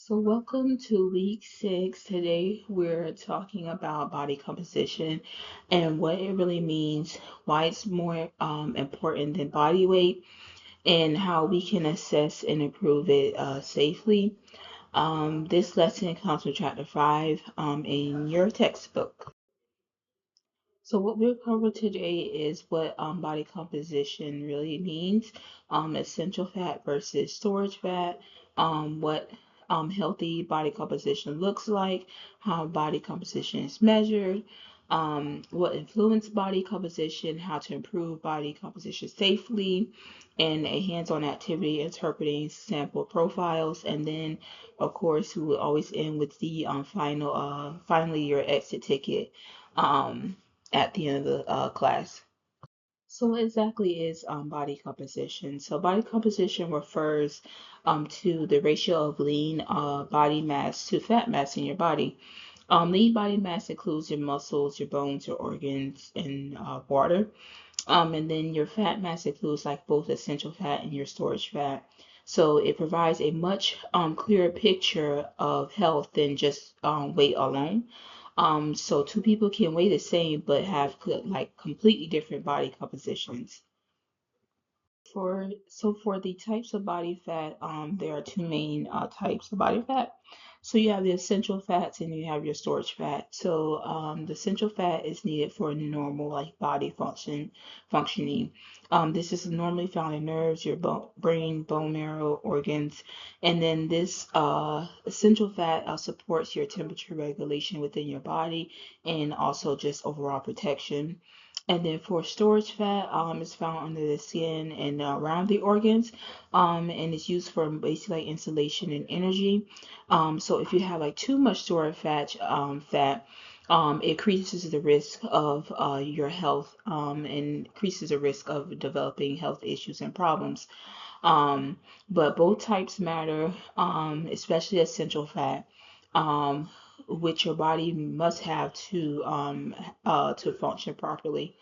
So, welcome to week 6. Today, we're talking about body composition and what it really means, why it's more important than body weight, and how we can assess and improve it safely. This lesson comes from chapter 5 in your textbook. So what we'll cover today is what body composition really means, essential fat versus storage fat, what healthy body composition looks like, how body composition is measured, what influence body composition, how to improve body composition safely, and a hands-on activity interpreting sample profiles, and then of course we will always end with the finally your exit ticket. Um, at the end of the class. So what exactly is body composition? So body composition refers to the ratio of lean body mass to fat mass in your body. Lean body mass includes your muscles, your bones, your organs, and water. And then your fat mass includes like both essential fat and your storage fat. So it provides a much clearer picture of health than just weight alone. So two people can weigh the same but have like completely different body compositions. For the types of body fat, there are two main types of body fat. So you have the essential fats and you have your storage fat. So the essential fat is needed for normal like body functioning. This is normally found in nerves, your brain, bone marrow, organs, and then this essential fat supports your temperature regulation within your body and also just overall protection. And then for storage fat, it's found under the skin and around the organs, and it's used for basically like insulation and energy. So if you have like too much stored it increases the risk of your health and increases the risk of developing health issues and problems. Um, but both types matter, especially essential fat. Which your body must have to function properly.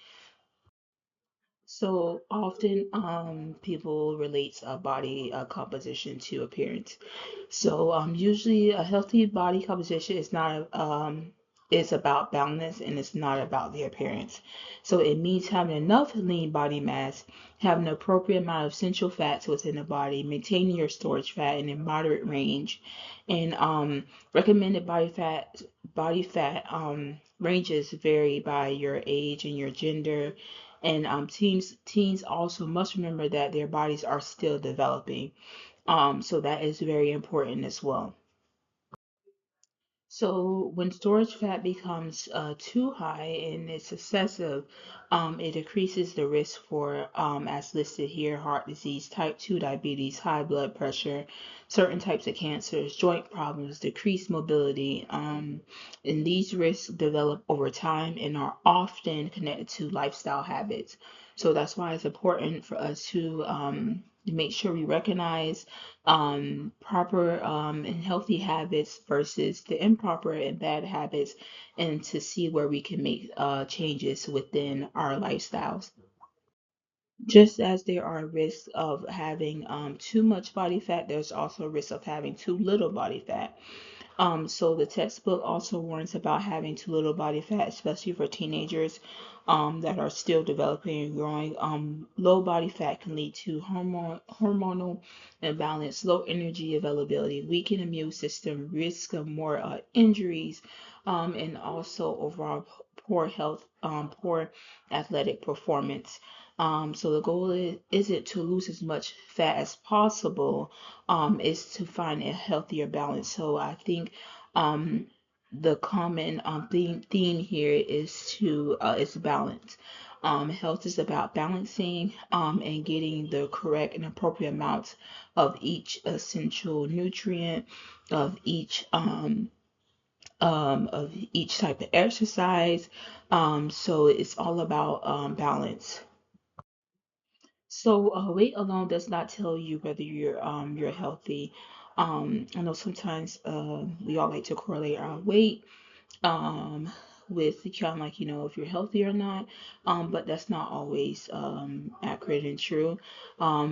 So often, people relate body composition to appearance. So, usually a healthy body composition is about balance and it's not about the appearance. So it means having enough lean body mass, having an appropriate amount of essential fats within the body, maintaining your storage fat in a moderate range, and recommended body fat ranges vary by your age and your gender, and teens also must remember that their bodies are still developing. So that is very important as well. So when storage fat becomes too high and it's excessive, it increases the risk for, as listed here, heart disease, type 2 diabetes, high blood pressure, certain types of cancers, joint problems, decreased mobility. And these risks develop over time and are often connected to lifestyle habits. So that's why it's important for us to make sure we recognize proper and healthy habits versus the improper and bad habits, and to see where we can make changes within our lifestyles. Just as there are risks of having too much body fat, there's also a risk of having too little body fat. So the textbook also warns about having too little body fat, especially for teenagers that are still developing and growing. Low body fat can lead to hormonal imbalance, low energy availability, weakened immune system, risk of more injuries, and also overall poor health, poor athletic performance. So the goal isn't to lose as much fat as possible, is to find a healthier balance. So I think um, the common theme here is balance. Health is about balancing and getting the correct and appropriate amount of each essential nutrient, of each type of exercise. So it's all about balance. So weight alone does not tell you whether you're healthy. I know sometimes we all like to correlate our weight um, with kind of like, if you're healthy or not, but that's not always accurate and true.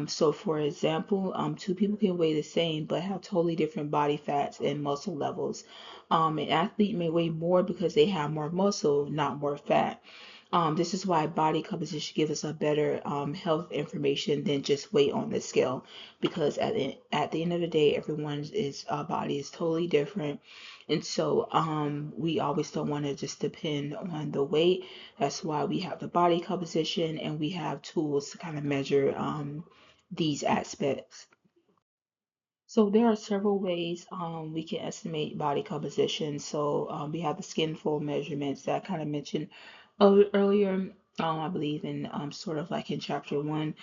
So for example, two people can weigh the same but have totally different body fats and muscle levels. An athlete may weigh more because they have more muscle, not more fat. This is why body composition gives us a better health information than just weight on the scale, because at the end of the day, everyone's body is totally different, and so we always don't want to just depend on the weight. That's why we have the body composition and we have tools to kind of measure these aspects. So there are several ways we can estimate body composition. So we have the skin fold measurements that I kind of mentioned earlier. I believe in sort of like in chapter one.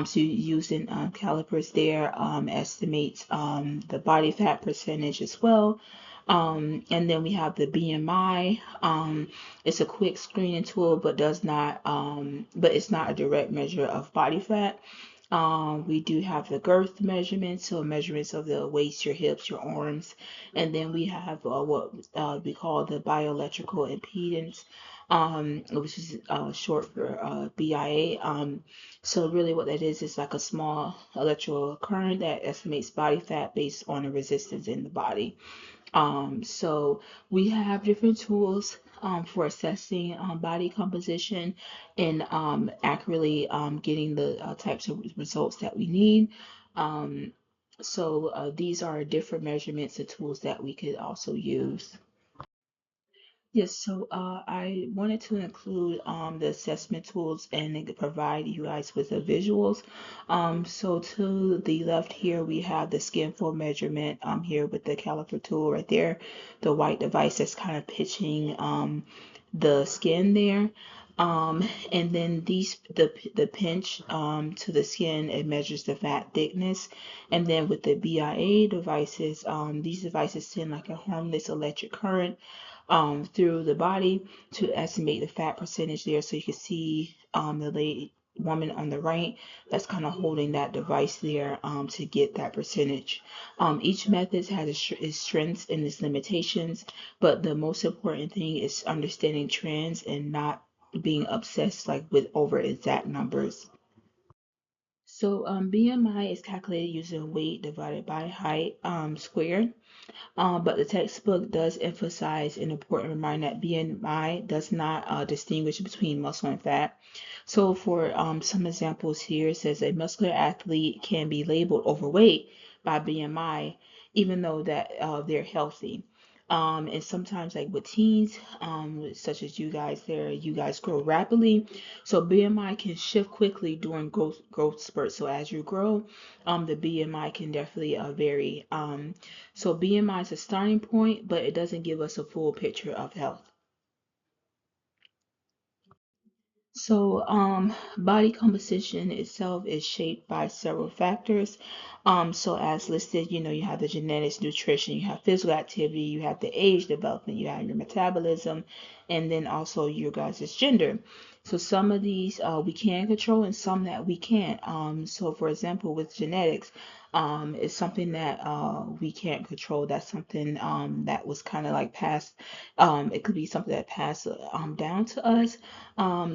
So using calipers there estimates the body fat percentage as well. And then we have the BMI. It's a quick screening tool, but it's not a direct measure of body fat. We do have the girth measurements, so measurements of the waist, your hips, your arms, and then we have what we call the bioelectrical impedance, which is short for BIA. So really, what that is like a small electrical current that estimates body fat based on the resistance in the body. So we have different tools for assessing body composition and accurately getting the types of results that we need. Um, so these are different measurements and tools that we could also use. Yes, so I wanted to include the assessment tools and provide you guys with the visuals. So to the left here, we have the skin fold measurement here with the caliper tool right there, the white device that's kind of pitching the skin there. And then the pinch to the skin, it measures the fat thickness. And then with the BIA devices, these devices send like a harmless electric current through the body to estimate the fat percentage there. So you can see the lady woman on the right that's kind of holding that device there to get that percentage. Each method has its strengths and its limitations, but the most important thing is understanding trends and not being obsessed like with over exact numbers. So BMI is calculated using weight divided by height squared. But the textbook does emphasize an important reminder that BMI does not distinguish between muscle and fat. So for some examples here, it says a muscular athlete can be labeled overweight by BMI, even though that they're healthy. And sometimes like with teens, such as you guys grow rapidly. So BMI can shift quickly during growth spurts. So as you grow, the BMI can definitely vary. So BMI is a starting point, but it doesn't give us a full picture of health. So, body composition itself is shaped by several factors. So as listed, you have the genetics, nutrition, you have physical activity, you have the age development, you have your metabolism, and then also your guys' gender. So some of these we can control and some that we can't. So for example, with genetics, it's something that we can't control. That's something that was kind of like passed. It could be something that passed down to us.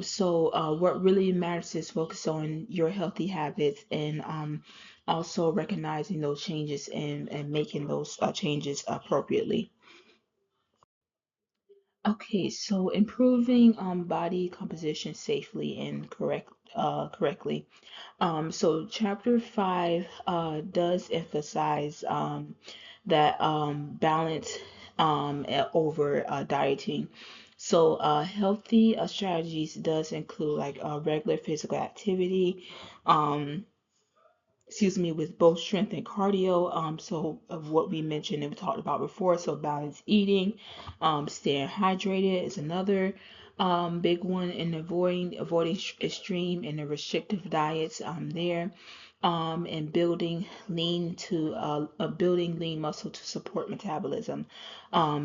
So what really matters is focus on your healthy habits and also recognizing those changes and making those changes appropriately. Okay, so improving body composition safely and correctly. So chapter five does emphasize that balance over dieting. So healthy strategies does include like regular physical activity, um, with both strength and cardio. So of what we mentioned and we talked about before. So balanced eating, staying hydrated is another big one, and avoiding extreme and the restrictive diets there. And building lean muscle to support metabolism.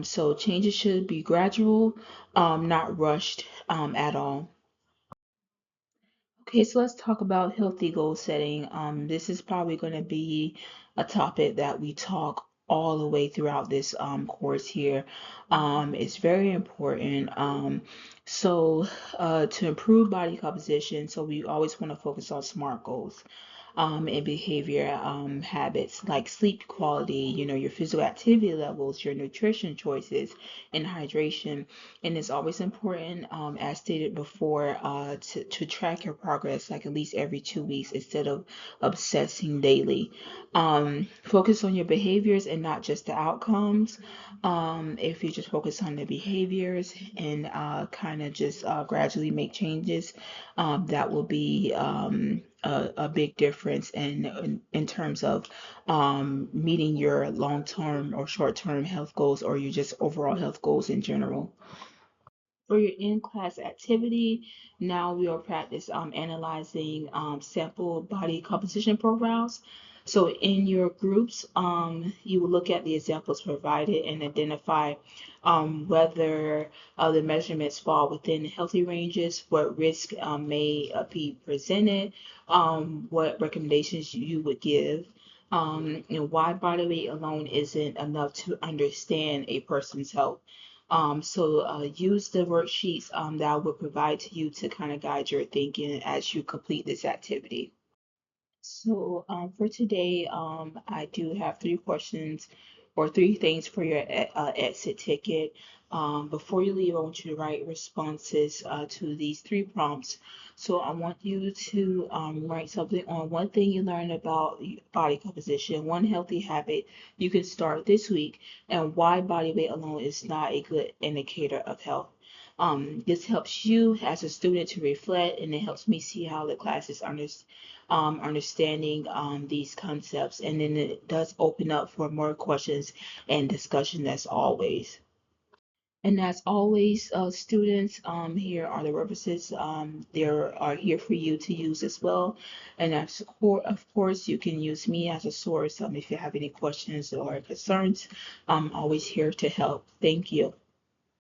So changes should be gradual, not rushed at all. Okay, so let's talk about healthy goal setting. This is probably going to be a topic that we talk all the way throughout this course here. It's very important. To improve body composition, so we always want to focus on SMART goals and behavior habits like sleep quality, your physical activity levels, your nutrition choices, and hydration. And it's always important, as stated before, to track your progress like at least every 2 weeks instead of obsessing daily. Focus on your behaviors and not just the outcomes. If you just focus on the behaviors and kind of just gradually make changes, that will be a big difference in terms of meeting your long-term or short-term health goals or your just overall health goals in general. For your in-class activity, now we will practice analyzing sample body composition profiles. So in your groups, you will look at the examples provided and identify whether the measurements fall within healthy ranges, what risk may be presented, what recommendations you would give, and why body weight alone isn't enough to understand a person's health. Use the worksheets that I will provide to you to kind of guide your thinking as you complete this activity. For today, I do have three questions or three things for your exit ticket. Before you leave, I want you to write responses to these three prompts. So I want you to write something on one thing you learned about body composition, one healthy habit you can start this week, and why body weight alone is not a good indicator of health. This helps you as a student to reflect, and it helps me see how the class is understanding these concepts, and then it does open up for more questions and discussion as always. And as always, students, here are the references. They are here for you to use as well. And of course, you can use me as a source if you have any questions or concerns. I'm always here to help. Thank you.